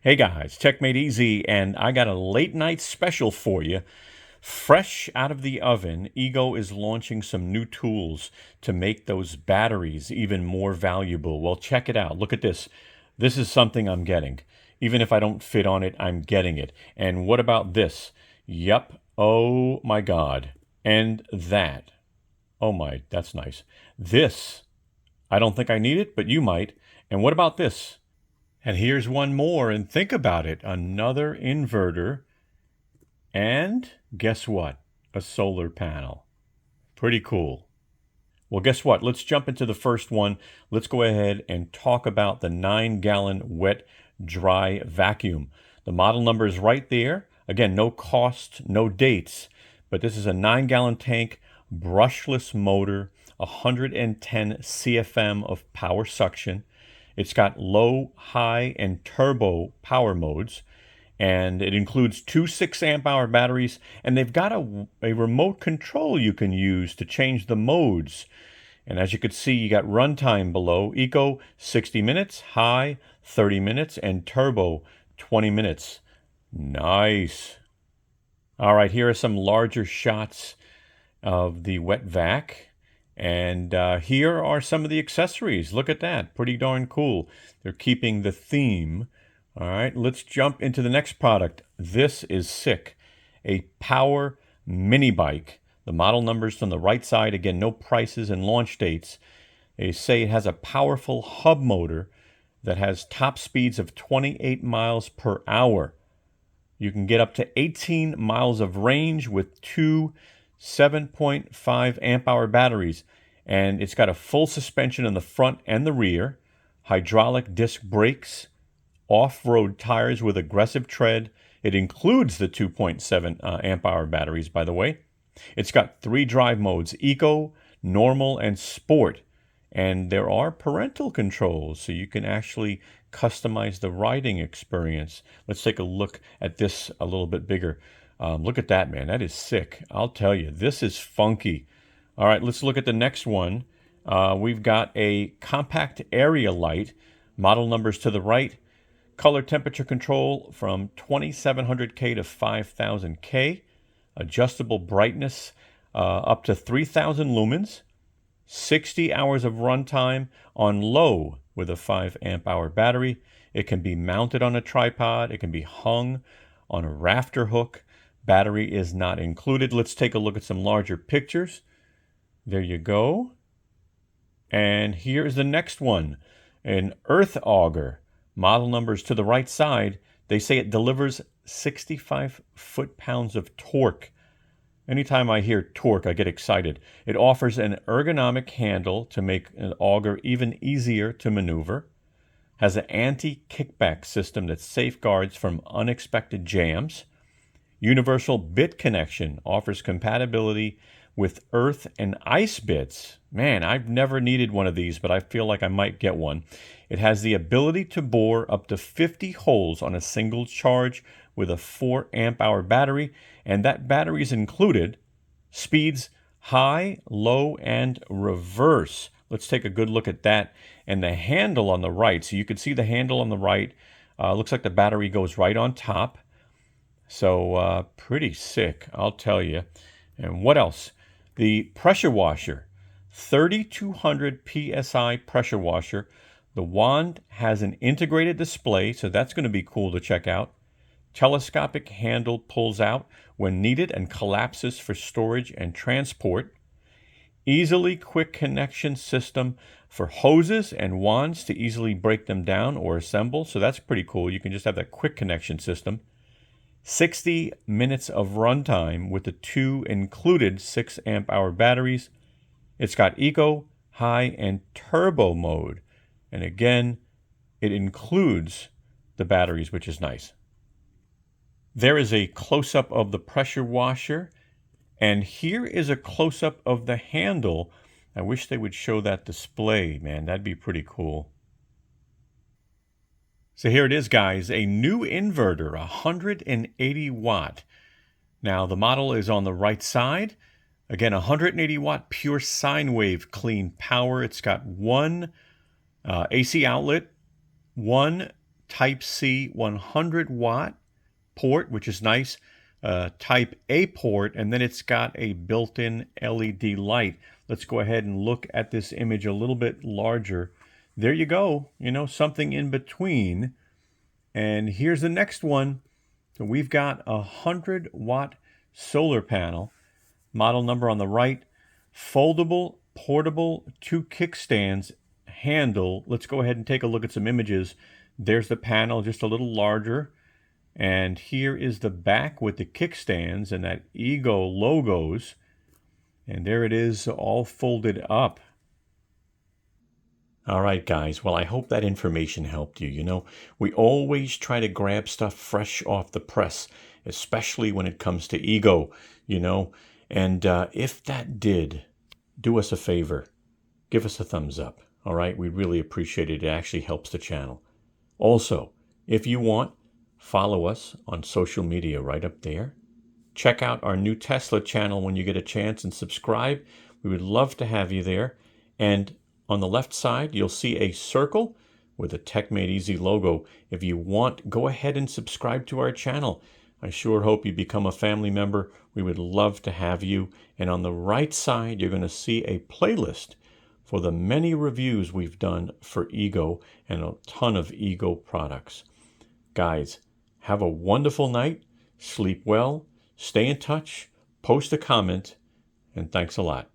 Hey guys, techmadeezy, and I got a late night special for you. Fresh out of the oven, Ego is launching some new tools to make those batteries even more valuable. Well, check it out. Look at this. This is something I'm getting. Even if I don't fit on it, I'm getting it. And what about this? Yep. Oh my God. And that. Oh my, that's nice. This, I don't think I need it, but you might. And what about this? And here's one more, and think about it, another inverter, and guess what? A solar panel. Pretty cool. Well, guess what? Let's jump into the first one. Let's go ahead and talk about the 9-gallon wet dry vacuum. The model number is right there. Again, no cost, no dates, but this is a 9-gallon tank, brushless motor, 110 CFM of power suction. It's got low, high, and turbo power modes, and it includes two 6-amp hour batteries, and they've got a remote control you can use to change the modes. And as you can see, you got runtime below. Eco, 60 minutes, high, 30 minutes, and turbo, 20 minutes. Nice. All right, here are some larger shots of the wet vac. And here are some of the accessories. Look at that. Pretty darn cool. They're keeping the theme. All right, let's jump into the next product. This is sick. A power mini bike. The model numbers on the right side. Again, no prices and launch dates. They say it has a powerful hub motor that has top speeds of 28 miles per hour. You can get up to 18 miles of range with two 7.5 amp hour batteries, and it's got a full suspension in the front and the rear, hydraulic disc brakes, off-road tires with aggressive tread. It includes the 2.7 amp hour batteries, by the way. It's got 3 drive modes: eco, normal, and sport. And there are parental controls, so you can actually customize the riding experience. Let's take a look at this a little bit bigger. Look at that, man. That is sick. I'll tell you, this is funky. All right, let's look at the next one. We've got a compact area light. Model numbers to the right. Color temperature control from 2700K to 5000K. Adjustable brightness up to 3000 lumens. 60 hours of runtime on low with a 5 amp hour battery. It can be mounted on a tripod. It can be hung on a rafter hook. Battery is not included. Let's take a look at some larger pictures. There you go. And here's the next one, an earth auger. Model numbers to the right side. They say it delivers 65 foot-pounds of torque. Anytime I hear torque, I get excited. It offers an ergonomic handle to make an auger even easier to maneuver. Has an anti-kickback system that safeguards from unexpected jams. Universal bit connection offers compatibility with earth and ice bits. Man, I've never needed one of these, but I feel like I might get one. It has the ability to bore up to 50 holes on a single charge with a 4 amp hour battery, and that battery is included. Speeds high, low, and reverse. Let's take a good look at that. And the handle on the right, so you can see the handle on the right. Looks like the battery goes right on top. So pretty sick, I'll tell you. And what else? The pressure washer, 3200 PSI pressure washer. The wand has an integrated display, so that's going to be cool to check out. Telescopic handle pulls out when needed and collapses for storage and transport. Easily quick connection system for hoses and wands to easily break them down or assemble. So that's pretty cool. You can just have that quick connection system. 60 minutes of runtime with the 2 included 6 amp hour batteries. It's got eco, high, and turbo mode. And again, it includes the batteries, which is nice. There is a close-up of the pressure washer. And here is a close-up of the handle. I wish they would show that display, man. That'd be pretty cool. So here it is, guys, a new inverter, 180 watt. Now, the model is on the right side. Again, 180 watt pure sine wave clean power. It's got one AC outlet, one Type-C 100-watt port, which is nice, Type-A port, and then it's got a built-in LED light. Let's go ahead and look at this image a little bit larger. There you go, something in between. And here's the next one. So we've got a 100-watt solar panel, model number on the right, foldable, portable, 2 kickstands, handle. Let's go ahead and take a look at some images. There's the panel, just a little larger. And here is the back with the kickstands and that Ego logos. And there it is, all folded up. All right, guys. Well, I hope that information helped you. We always try to grab stuff fresh off the press, especially when it comes to Ego, And if that did, do us a favor. Give us a thumbs up. All right? We'd really appreciate it. It actually helps the channel. Also, if you want, follow us on social media right up there. Check out our new Tesla channel when you get a chance and subscribe. We would love to have you there. And on the left side, you'll see a circle with a TechMadeEzy logo. If you want, go ahead and subscribe to our channel. I sure hope you become a family member. We would love to have you. And on the right side, you're going to see a playlist for the many reviews we've done for Ego and a ton of Ego products. Guys, have a wonderful night. Sleep well. Stay in touch. Post a comment. And thanks a lot.